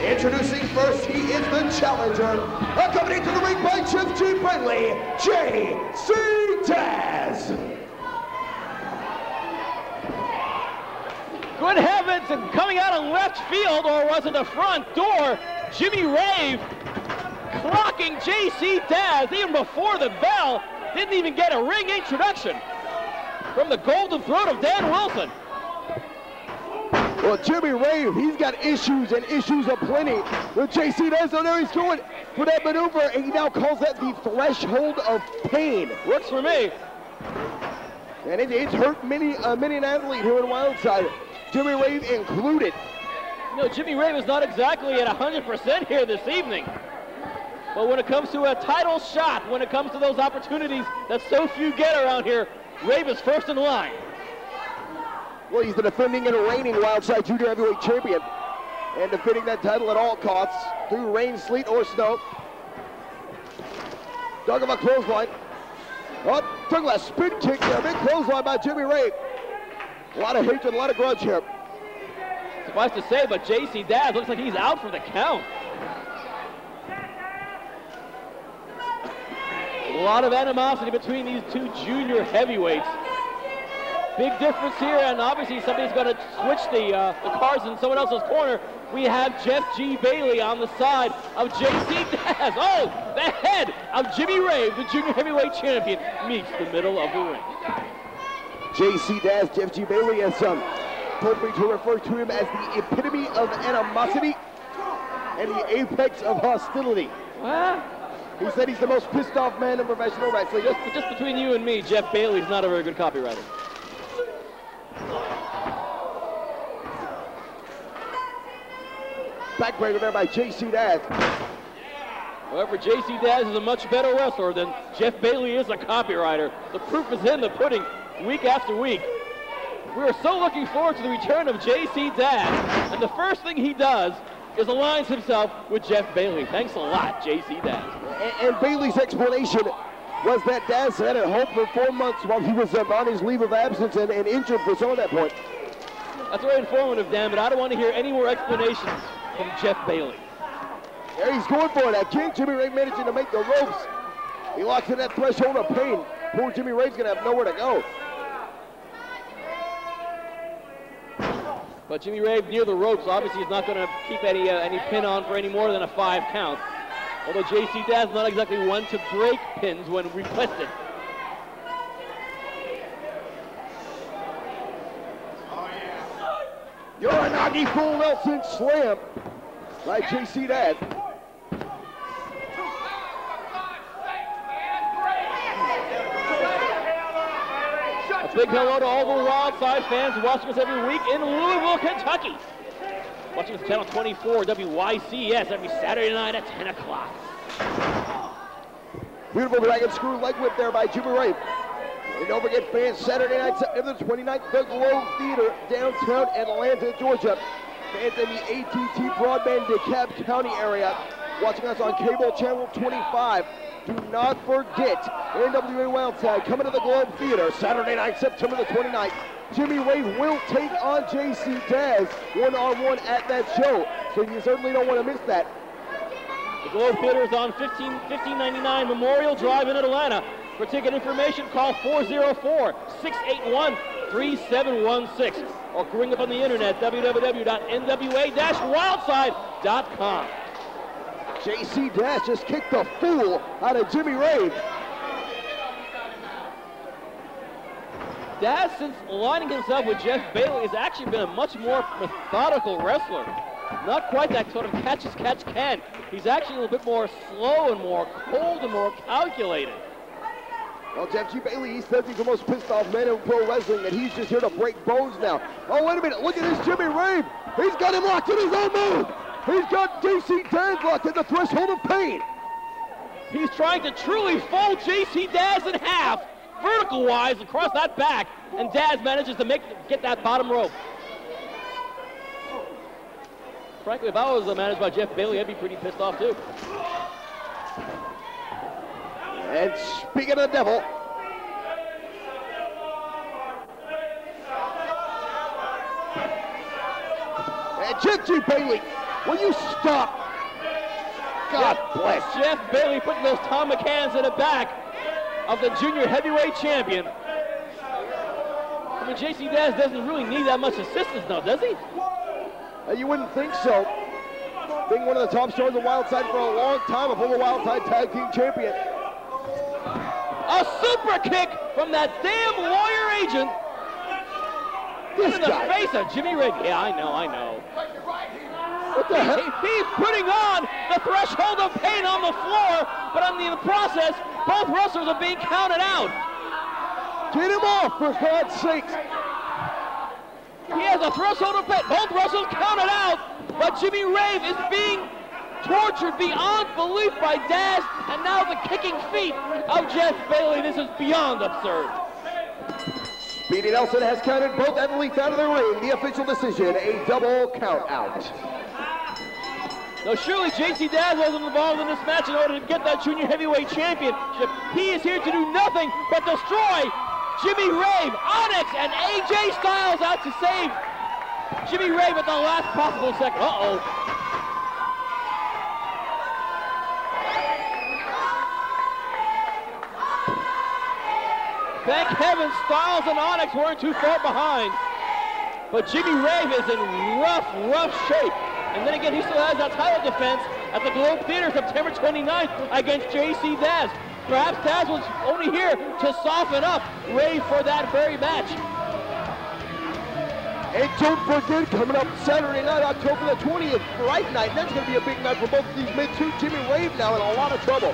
Introducing first, he is the challenger, accompanied to the ring by Jeff G. Bailey, J.C. Dazz. Good heavens, and coming out of left field, or was it the front door, Jimmy Rave clocking J.C. Dazz even before the bell. Didn't even get a ring introduction from the golden throat of Dan Wilson. Well, Jimmy Rave, he's got issues and issues aplenty with J.C. Dazz. So there he's going for that maneuver, and he now calls that the threshold of pain. Works for me. And it's hurt many an athlete here in Wildside, Jimmy Rave included. You know, Jimmy Rave is not exactly at 100% here this evening. But when it comes to a title shot, when it comes to those opportunities that so few get around here, Rave is first in line. Well, he's the defending and reigning Wildside Junior Heavyweight Champion, and defending that title at all costs through rain, sleet, or snow. Dug of a clothesline. Oh, took a spin kick there. Big clothesline by Jimmy Rave. A lot of hatred, a lot of grudge here. Suffice to say, but J.C. Dazz looks like he's out for the count. A lot of animosity between these two junior heavyweights. Big difference here, and obviously somebody's going to switch the cards in someone else's corner. We have Jeff G. Bailey on the side of J.C. Dazz. Oh, the head of Jimmy Rave, the junior heavyweight champion, meets the middle of the ring. J.C. Dazz, Jeff G. Bailey has told me to refer to him as the epitome of animosity and the apex of hostility. What? He said he's the most pissed off man in professional wrestling. Just between you and me, Jeff Bailey's not a very good copywriter. Backbreaker there by J.C. Dazz. However, J.C. Dazz is a much better wrestler than Jeff Bailey is a copywriter. The proof is in the pudding week after week. We are so looking forward to the return of J.C. Dazz, and the first thing he does is aligns himself with Jeff Bailey. Thanks a lot, J.C. Dazz. And Bailey's explanation was that Dazz had it home for 4 months while he was on his leave of absence and injured for some of that point. That's very informative, Dan, but I don't want to hear any more explanations from Jeff Bailey. There he's going for it. That King Jimmy Rave managing to make the ropes. He locks in that threshold of pain. Poor Jimmy Rave's going to have nowhere to go. But Jimmy Rave near the ropes obviously is not going to keep any pin on for any more than a 5 count. Although J.C. Dazz is not exactly one to break pins when requested. Uranagi full Nelson slam by J.C. Dazz. A big hello to all the Wildside fans watching us every week in Louisville, Kentucky. Watching us on Channel 24, WYCS, every Saturday night at 10 o'clock. Beautiful dragon screw leg whip there by Jimmy Rave. And don't forget, fans, Saturday night, September 29th, the Globe Theater, downtown Atlanta, Georgia. Fans in the AT&T Broadband DeKalb County area, watching us on cable channel 25. Do not forget, NWA Wildside coming to the Globe Theater, Saturday night, September the 29th. Jimmy Rave will take on J.C. Dazz one-on-one at that show, so you certainly don't want to miss that. The Globe Theater is on 1599 Memorial Drive in Atlanta. For ticket information, call 404-681-3716 or ring up on the internet, www.nwa-wildside.com. J.C. Dazz just kicked the fool out of Jimmy Rave. Dazz, since aligning himself with Jeff Bailey, has actually been a much more methodical wrestler. Not quite that sort of catch-as-catch-can. He's actually a little bit more slow and more cold and more calculated. Well, Jeff G. Bailey, he says he's the most pissed off man in pro wrestling, that he's just here to break bones now. Oh, wait a minute, look at this Jimmy Rave. He's got him locked in his own move. He's got J.C. Dazz locked at the threshold of pain. He's trying to truly fold J.C. Dazz in half, vertical-wise, across that back, and Dazz manages to get that bottom rope. Frankly, if I was managed by Jeff Bailey, I'd be pretty pissed off, too. And speaking of the devil, and Jeff G. Bailey Will you stop? God bless. Jeff Bailey putting those Tom McCanns in the back of the junior heavyweight champion. I mean, JC Dazz doesn't really need that much assistance, though, does he? You wouldn't think so. Being one of the top stars of Wildside for a long time, a former Wildside tag team champion. A super kick from that damn lawyer agent. This in the guy. face of Jimmy Rave. Yeah, I know. What the hell? He's putting on the threshold of pain on the floor, but in the process, both wrestlers are being counted out. Get him off, for God's sakes. He has a threshold of pain. Both wrestlers counted out, but Jimmy Rave is being tortured beyond belief by Dazz, and now the kicking feet of Jeff Bailey. This is beyond absurd. Speedy Nelson has counted both athletes out of the ring. The official decision, a double count out. Now surely JC Dazz wasn't involved in this match in order to get that junior heavyweight championship. He is here to do nothing but destroy Jimmy Rave. Onyx and AJ Styles out to save Jimmy Rave at the last possible second. Uh-oh. Thank heaven Styles and Onyx weren't too far behind. But Jimmy Rave is in rough shape. And then again, he still has that title defense at the Globe Theater September 29th against JC Dazz. Perhaps Dazz was only here to soften up Rave for that very match. And don't forget, coming up Saturday night, October the 20th, Fright Night. That's going to be a big night for both of these men, too. Jimmy Rave now in a lot of trouble.